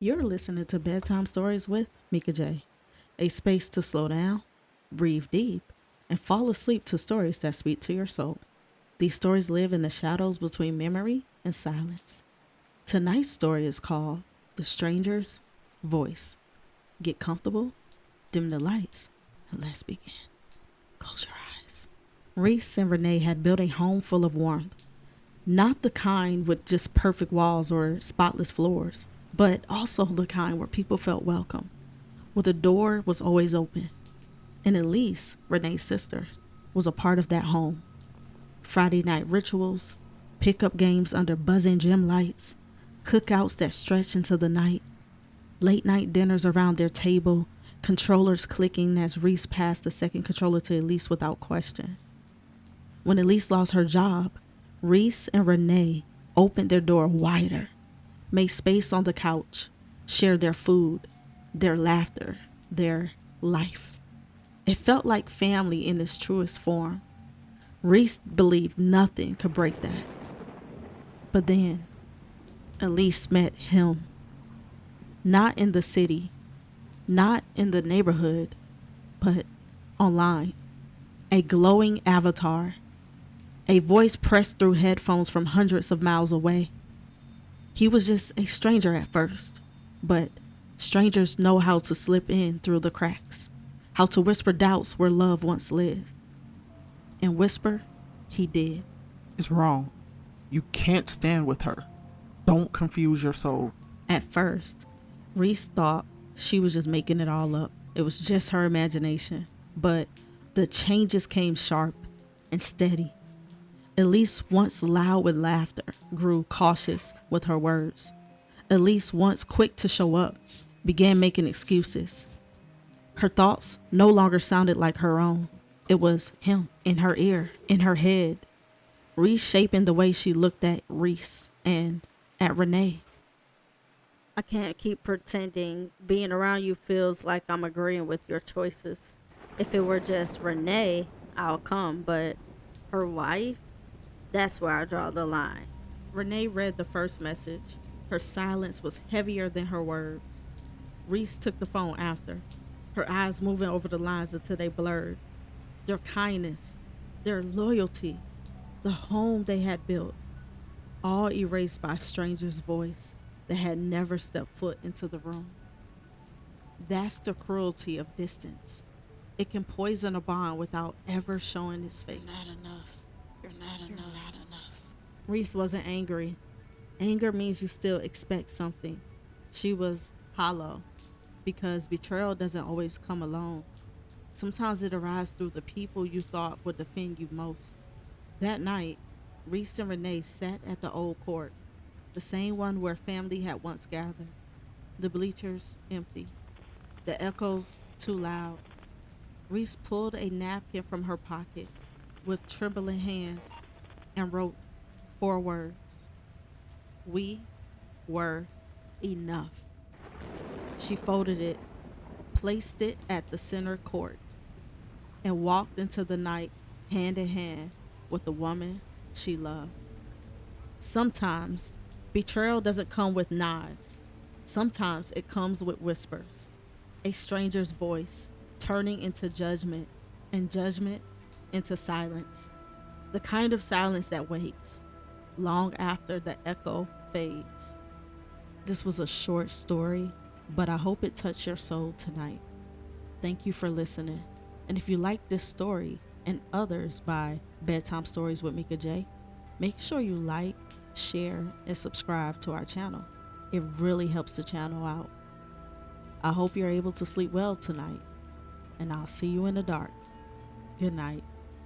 You're listening to Bedtime Stories with Meika J, a space to slow down, breathe deep, and fall asleep to stories that speak to your soul. These stories live in the shadows between memory and silence. Tonight's story is called The Stranger's Voice. Get comfortable, dim the lights, and let's begin. Close your eyes. Reese and Renee had built a home full of warmth. Not the kind with just perfect walls or spotless floors, but also the kind where people felt welcome, where the door was always open. And Elise, Renee's sister, was a part of that home. Friday night rituals, pickup games under buzzing gym lights, cookouts that stretched into the night, late night dinners around their table, controllers clicking as Reese passed the second controller to Elise without question. When Elise lost her job, Reese and Renee opened their door wider, made space on the couch, shared their food, their laughter, their life. It felt like family in its truest form. Reese believed nothing could break that. But then, Elise met him. Not in the city, not in the neighborhood, but online. A glowing avatar, a voice pressed through headphones from hundreds of miles away. He was just a stranger at first, but strangers know how to slip in through the cracks, how to whisper doubts where love once lived. And whisper, he did. It's wrong. You can't stand with her. Don't confuse your soul. At first, Reese thought she was just making it all up. It was just her imagination. But the changes came sharp and steady. Elise, once loud with laughter, grew cautious with her words. Elise, once quick to show up, began making excuses. Her thoughts no longer sounded like her own. It was him in her ear, in her head, reshaping the way she looked at Reese and at Renee. I can't keep pretending being around you feels like I'm agreeing with your choices. If it were just Renee, I'll come, but her wife? That's where I draw the line. Renee read the first message. Her silence was heavier than her words. Reese took the phone after, her eyes moving over the lines until they blurred. Their kindness, their loyalty, the home they had built, all erased by a stranger's voice that had never stepped foot into the room. That's the cruelty of distance. It can poison a bond without ever showing its face. Not enough. You're not enough. Not enough. Reese wasn't angry. Anger means you still expect something. She was hollow because betrayal doesn't always come alone. Sometimes it arrives through the people you thought would defend you most. That night, Reese and Renee sat at the old court, the same one where family had once gathered. The bleachers empty, the echoes too loud. Reese pulled a napkin from her pocket with trembling hands and wrote 4 words. We were enough. She folded it, placed it at the center court, and walked into the night hand in hand with the woman she loved. Sometimes betrayal doesn't come with knives. Sometimes it comes with whispers. A stranger's voice turning into judgment, and judgment into silence. The kind of silence that waits long after the echo fades. This was a short story, but I hope it touched your soul tonight. Thank you for listening. And if you like this story and others by Bedtime Stories with Meika J, make sure you like, share, and subscribe to our channel. It really helps the channel out. I hope you're able to sleep well tonight, and I'll see you in the dark. Good night.